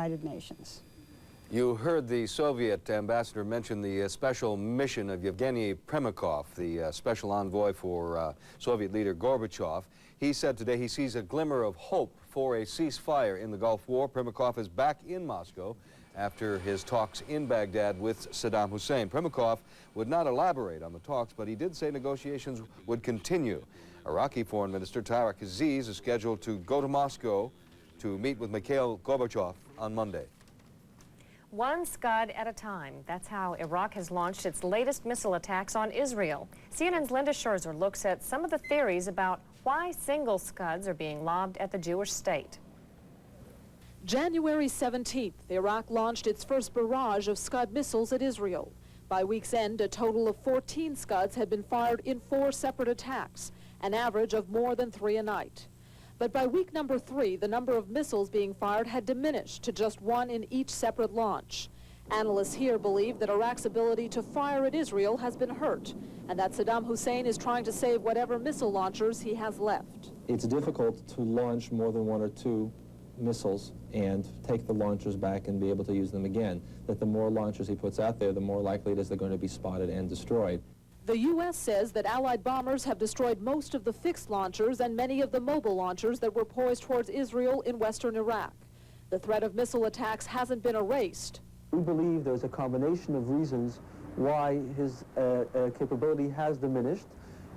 United Nations. You heard the Soviet ambassador mention the special mission of Yevgeny Premykov, the special envoy for Soviet leader Gorbachev. He said today he sees a glimmer of hope for a ceasefire in the Gulf War. Premykov is back in Moscow after his talks in Baghdad with Saddam Hussein. Premykov would not elaborate on the talks, but he did say negotiations would continue. Iraqi Foreign Minister Tariq Aziz is scheduled to go to Moscow to meet with Mikhail Gorbachev on Monday. One Scud at a time. That's how Iraq has launched its latest missile attacks on Israel. CNN's Linda Scherzer looks at some of the theories about why single Scuds are being lobbed at the Jewish state. January 17th, Iraq launched its first barrage of Scud missiles at Israel. By week's end, a total of 14 Scuds had been fired in 4 separate attacks, an average of more than 3 a night. But by week number 3, the number of missiles being fired had diminished to just 1 in each separate launch. Analysts here believe that Iraq's ability to fire at Israel has been hurt, and that Saddam Hussein is trying to save whatever missile launchers he has left. It's difficult to launch more than 1 or 2 missiles and take the launchers back and be able to use them again. That the more launchers he puts out there, the more likely it is they're going to be spotted and destroyed. The U.S. says that Allied bombers have destroyed most of the fixed launchers and many of the mobile launchers that were poised towards Israel in western Iraq. The threat of missile attacks hasn't been erased. We believe there's a combination of reasons why his capability has diminished,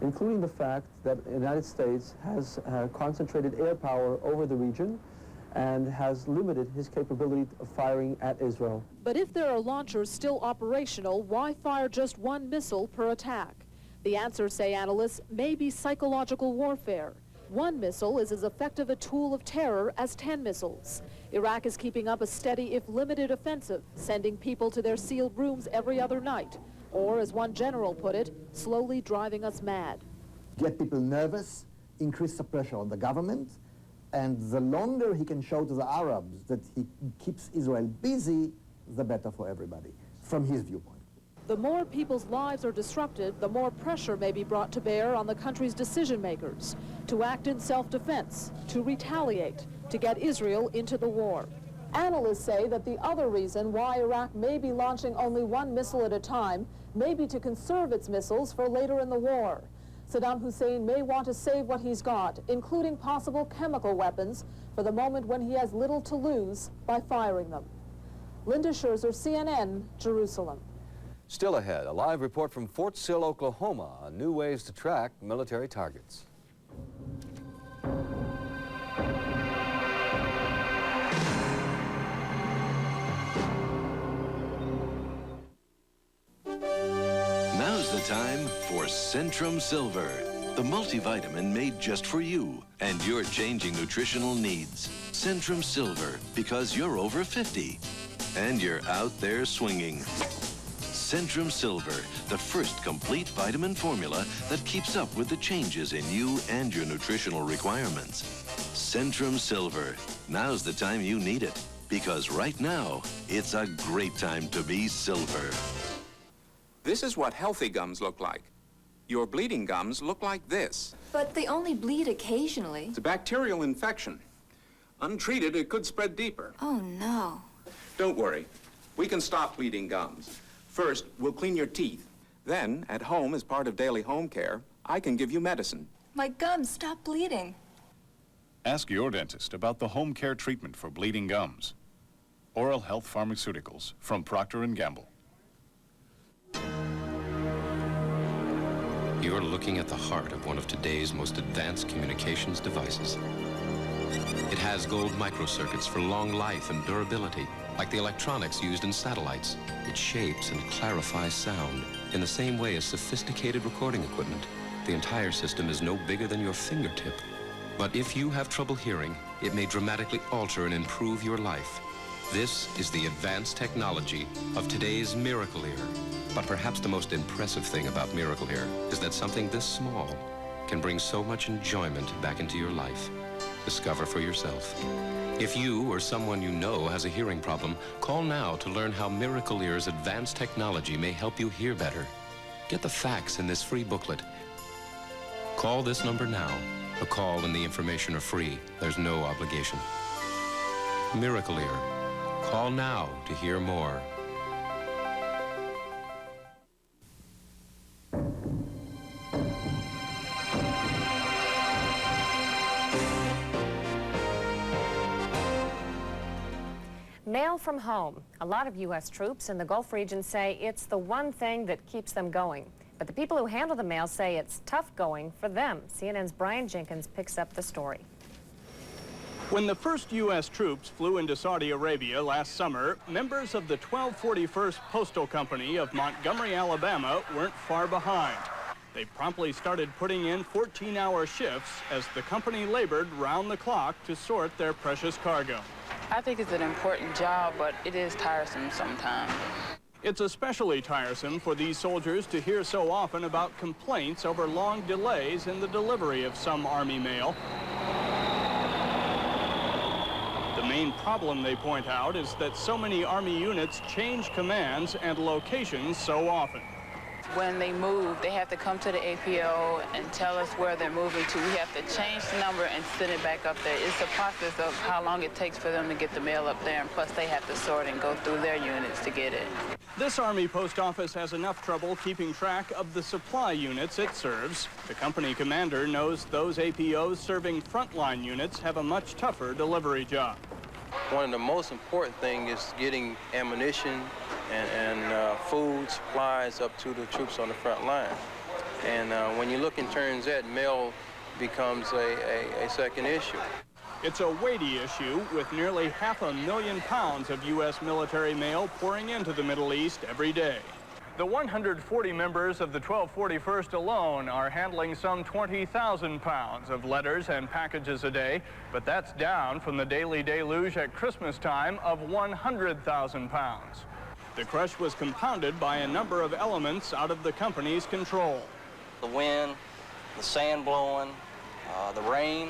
including the fact that the United States has concentrated air power over the region and has limited his capability of firing at Israel. But if there are launchers still operational, why fire just 1 missile per attack? The answer, say analysts, may be psychological warfare. 1 missile is as effective a tool of terror as 10 missiles. Iraq is keeping up a steady, if limited, offensive, sending people to their sealed rooms every other night, or, as one general put it, slowly driving us mad. Get people nervous, increase the pressure on the government, and the longer he can show to the Arabs that he keeps Israel busy, the better for everybody, from his viewpoint. The more people's lives are disrupted, the more pressure may be brought to bear on the country's decision makers to act in self-defense, to retaliate, to get Israel into the war. Analysts say that the other reason why Iraq may be launching only 1 missile at a time may be to conserve its missiles for later in the war. Saddam Hussein may want to save what he's got, including possible chemical weapons, for the moment when he has little to lose by firing them. Linda Scherzer, CNN, Jerusalem. Still ahead, a live report from Fort Sill, Oklahoma, on new ways to track military targets. Now's the time for Centrum Silver, the multivitamin made just for you and your changing nutritional needs. Centrum Silver, because you're over 50 and you're out there swinging. Centrum Silver, the first complete vitamin formula that keeps up with the changes in you and your nutritional requirements. Centrum Silver, now's the time you need it, because right now, it's a great time to be silver. This is what healthy gums look like. Your bleeding gums look like this. But they only bleed occasionally. It's a bacterial infection. Untreated, it could spread deeper. Oh, no. Don't worry. We can stop bleeding gums. First, we'll clean your teeth. Then, at home, as part of daily home care, I can give you medicine. My gums stop bleeding. Ask your dentist about the home care treatment for bleeding gums. Oral Health Pharmaceuticals from Procter & Gamble. You're looking at the heart of one of today's most advanced communications devices. It has gold microcircuits for long life and durability, like the electronics used in satellites. It shapes and clarifies sound in the same way as sophisticated recording equipment. The entire system is no bigger than your fingertip. But if you have trouble hearing, it may dramatically alter and improve your life. This is the advanced technology of today's Miracle Ear. But perhaps the most impressive thing about Miracle Ear is that something this small can bring so much enjoyment back into your life. Discover for yourself. If you or someone you know has a hearing problem, call now to learn how Miracle Ear's advanced technology may help you hear better. Get the facts in this free booklet. Call this number now. The call and the information are free. There's no obligation. Miracle Ear. Call now to hear more. Mail from home. A lot of U.S. troops in the Gulf region say it's the one thing that keeps them going. But the people who handle the mail say it's tough going for them. CNN's Brian Jenkins picks up the story. When the first U.S. troops flew into Saudi Arabia last summer, members of the 1241st Postal Company of Montgomery, Alabama weren't far behind. They promptly started putting in 14-hour shifts as the company labored round the clock to sort their precious cargo. I think it's an important job, but it is tiresome sometimes. It's especially tiresome for these soldiers to hear so often about complaints over long delays in the delivery of some Army mail. The main problem, they point out, is that so many Army units change commands and locations so often. When they move, they have to come to the APO and tell us where they're moving to. We have to change the number and send it back up there. It's a process of how long it takes for them to get the mail up there, and plus they have to sort and go through their units to get it. This Army post office has enough trouble keeping track of the supply units it serves. The company commander knows those APOs serving frontline units have a much tougher delivery job. One of the most important things is getting ammunition and food supplies up to the troops on the front line. And when you look in terms of that, mail becomes a second issue. It's a weighty issue, with nearly 500,000 pounds of U.S. military mail pouring into the Middle East every day. The 140 members of the 1241st alone are handling some 20,000 pounds of letters and packages a day, but that's down from the daily deluge at Christmas time of 100,000 pounds. The crush was compounded by a number of elements out of the company's control. The wind, the sand blowing, the rain,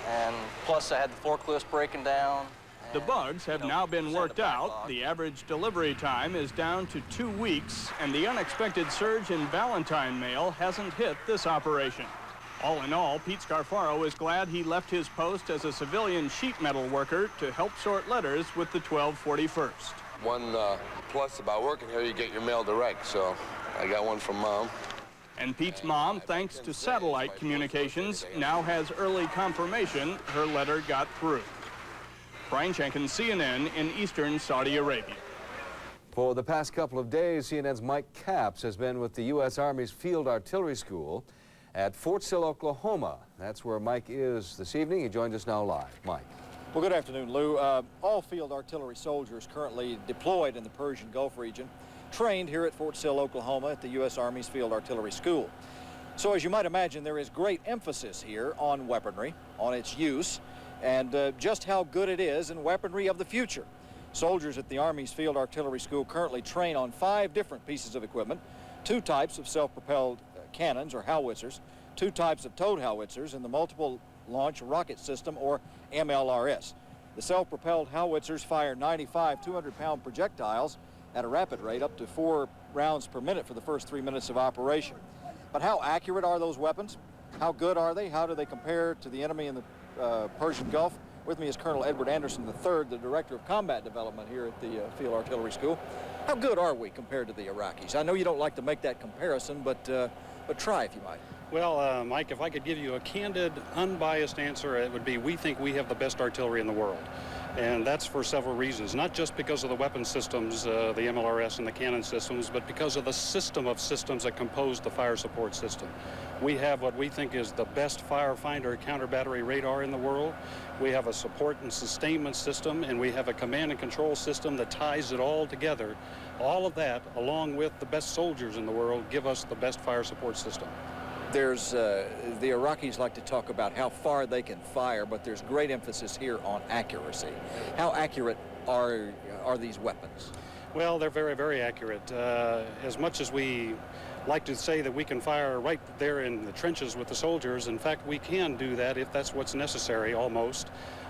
and plus I had the forklifts breaking down. The bugs have now been worked out. The average delivery time is down to 2 weeks, and the unexpected surge in Valentine mail hasn't hit this operation. All in all, Pete Scarfaro is glad he left his post as a civilian sheet metal worker to help sort letters with the 1241st. One plus about working here, you get your mail direct, so I got one from Mom. And Pete's mom, thanks to satellite communications, now has early confirmation her letter got through. Brian Jenkins, CNN in eastern Saudi Arabia. For the past couple of days, CNN's Mike Capps has been with the U.S. Army's Field Artillery School at Fort Sill, Oklahoma. That's where Mike is this evening. He joins us now live. Mike. Well, good afternoon, Lou. All field artillery soldiers currently deployed in the Persian Gulf region trained here at Fort Sill, Oklahoma at the U.S. Army's Field Artillery School. So as you might imagine, there is great emphasis here on weaponry, on its use, and just how good it is in weaponry of the future. Soldiers at the Army's Field Artillery School currently train on 5 different pieces of equipment, 2 types of self-propelled cannons or howitzers, 2 types of towed howitzers, and the multiple launch rocket system or MLRS. The self-propelled howitzers fire 95 200-pound projectiles at a rapid rate up to 4 rounds per minute for the first 3 minutes of operation. But how accurate are those weapons? How good are they? How do they compare to the enemy in the Persian Gulf? With me is Colonel Edward Anderson III, the Director of Combat Development here at the Field Artillery School. How good are we compared to the Iraqis? I know you don't like to make that comparison, but try if you might. Well, Mike, if I could give you a candid, unbiased answer, it would be we think we have the best artillery in the world. And that's for several reasons, not just because of the weapon systems, the MLRS and the cannon systems, but because of the system of systems that compose the fire support system. We have what we think is the best firefinder counter-battery radar in the world. We have a support and sustainment system, and we have a command and control system that ties it all together. All of that, along with the best soldiers in the world, give us the best fire support system. There's, the Iraqis like to talk about how far they can fire, but there's great emphasis here on accuracy. How accurate are these weapons? Well, they're very, very accurate. As much as we like to say that we can fire right there in the trenches with the soldiers, in fact, we can do that if that's what's necessary, almost.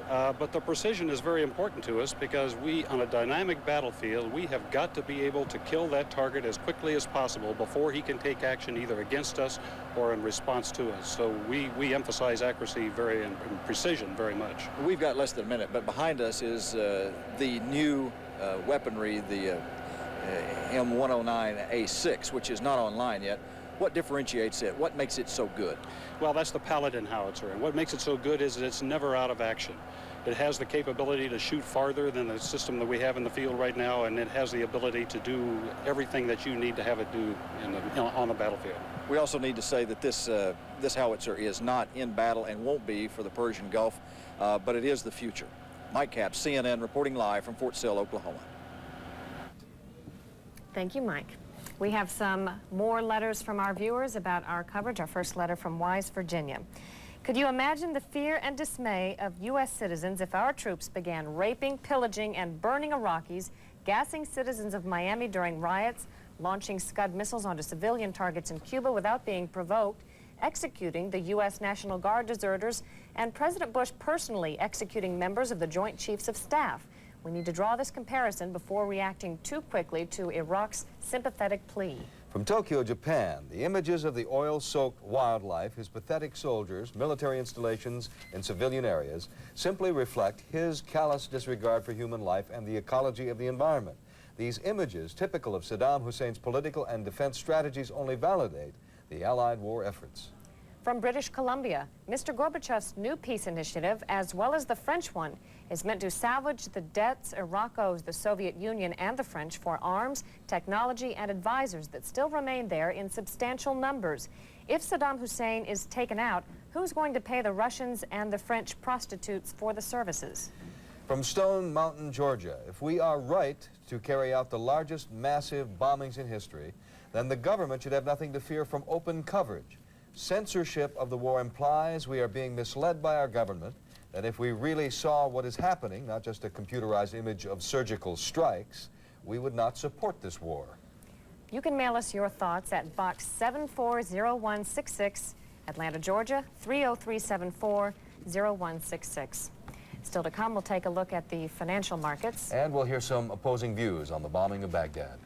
But the precision is very important to us because we, on a dynamic battlefield, we have got to be able to kill that target as quickly as possible before he can take action either against us or in response to us. So we emphasize accuracy and precision very much. We've got less than a minute, but behind us is the new weaponry, the M109A6, which is not online yet. What differentiates it? What makes it so good? Well, that's the Paladin howitzer, and what makes it so good is that it's never out of action. It has the capability to shoot farther than the system that we have in the field right now, and it has the ability to do everything that you need to have it do on the battlefield. We also need to say that this howitzer is not in battle and won't be for the Persian Gulf, but it is the future. Mike Capps, CNN, reporting live from Fort Sill, Oklahoma. Thank you, Mike. We have some more letters from our viewers about our coverage. Our first letter from Wise, Virginia. Could you imagine the fear and dismay of U.S. citizens if our troops began raping, pillaging, and burning Iraqis, gassing citizens of Miami during riots, launching Scud missiles onto civilian targets in Cuba without being provoked, executing the U.S. National Guard deserters, and President Bush personally executing members of the Joint Chiefs of Staff? We need to draw this comparison before reacting too quickly to Iraq's sympathetic plea. From Tokyo, Japan, the images of the oil-soaked wildlife, his pathetic soldiers, military installations, and civilian areas simply reflect his callous disregard for human life and the ecology of the environment. These images, typical of Saddam Hussein's political and defense strategies, only validate the Allied war efforts. From British Columbia, Mr. Gorbachev's new peace initiative, as well as the French one, is meant to salvage the debts Iraq owes the Soviet Union and the French for arms, technology, and advisors that still remain there in substantial numbers. If Saddam Hussein is taken out, who's going to pay the Russians and the French prostitutes for the services? From Stone Mountain, Georgia, if we are right to carry out the largest massive bombings in history, then the government should have nothing to fear from open coverage. Censorship of the war implies we are being misled by our government, that if we really saw what is happening, not just a computerized image of surgical strikes, we would not support this war. You can mail us your thoughts at Box 740166, Atlanta, Georgia, 30374-0166. Still to come, we'll take a look at the financial markets. And we'll hear some opposing views on the bombing of Baghdad.